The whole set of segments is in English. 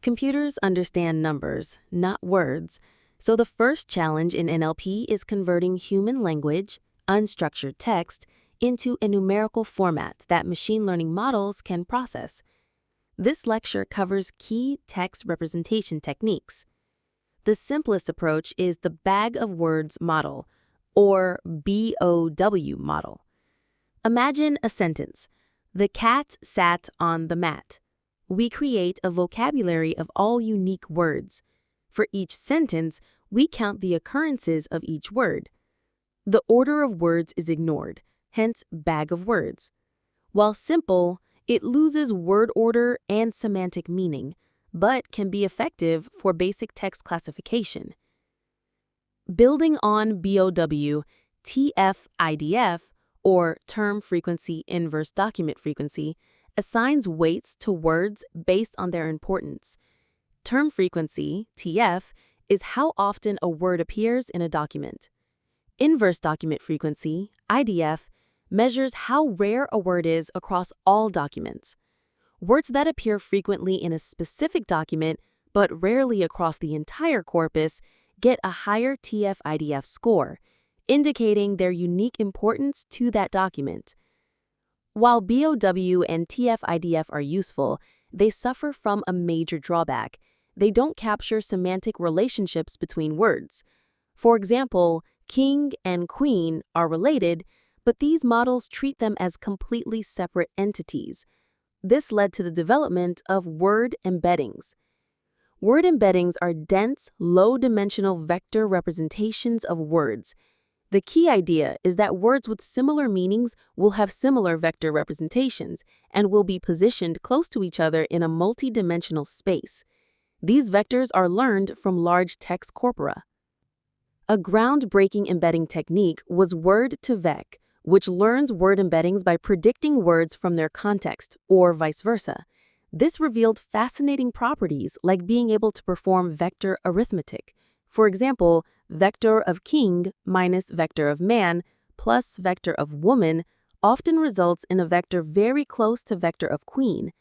Computers understand numbers, not words, so the first challenge in NLP is converting human language, unstructured text, into a numerical format that machine learning models can process. This lecture covers key text representation techniques. The simplest approach is the bag of words model, or BoW model. Imagine a sentence. The cat sat on the mat. We create a vocabulary of all unique words. For each sentence, we count the occurrences of each word. The order of words is ignored, hence bag of words. While simple, it loses word order and semantic meaning, but can be effective for basic text classification. Building on BoW, TF-IDF, or term frequency inverse document frequency, assigns weights to words based on their importance. Term frequency, TF, is how often a word appears in a document. Inverse document frequency, IDF, measures how rare a word is across all documents. Words that appear frequently in a specific document but rarely across the entire corpus get a higher TF-IDF score, indicating their unique importance to that document. While BoW and TF-IDF are useful, they suffer from a major drawback. They don't capture semantic relationships between words. For example, king and queen are related, but these models treat them as completely separate entities. This led to the development of word embeddings. Word embeddings are dense, low-dimensional vector representations of words. The key idea is that words with similar meanings will have similar vector representations and will be positioned close to each other in a multi-dimensional space. These vectors are learned from large text corpora. A groundbreaking embedding technique was word-to-vec, which learns word embeddings by predicting words from their context, or vice versa. This revealed fascinating properties like being able to perform vector arithmetic. For example, vector of king minus vector of man plus vector of woman often results in a vector very close to vector of queen.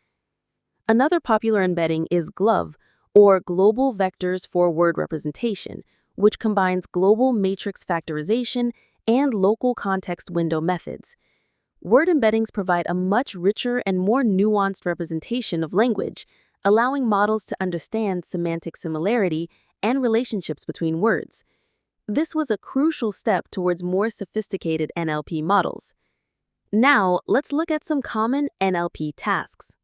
Another popular embedding is GLOVE, or Global Vectors for Word Representation, which combines global matrix factorization and local context window methods. Word embeddings provide a much richer and more nuanced representation of language, allowing models to understand semantic similarity and relationships between words. This was a crucial step towards more sophisticated NLP models. Now, let's look at some common NLP tasks.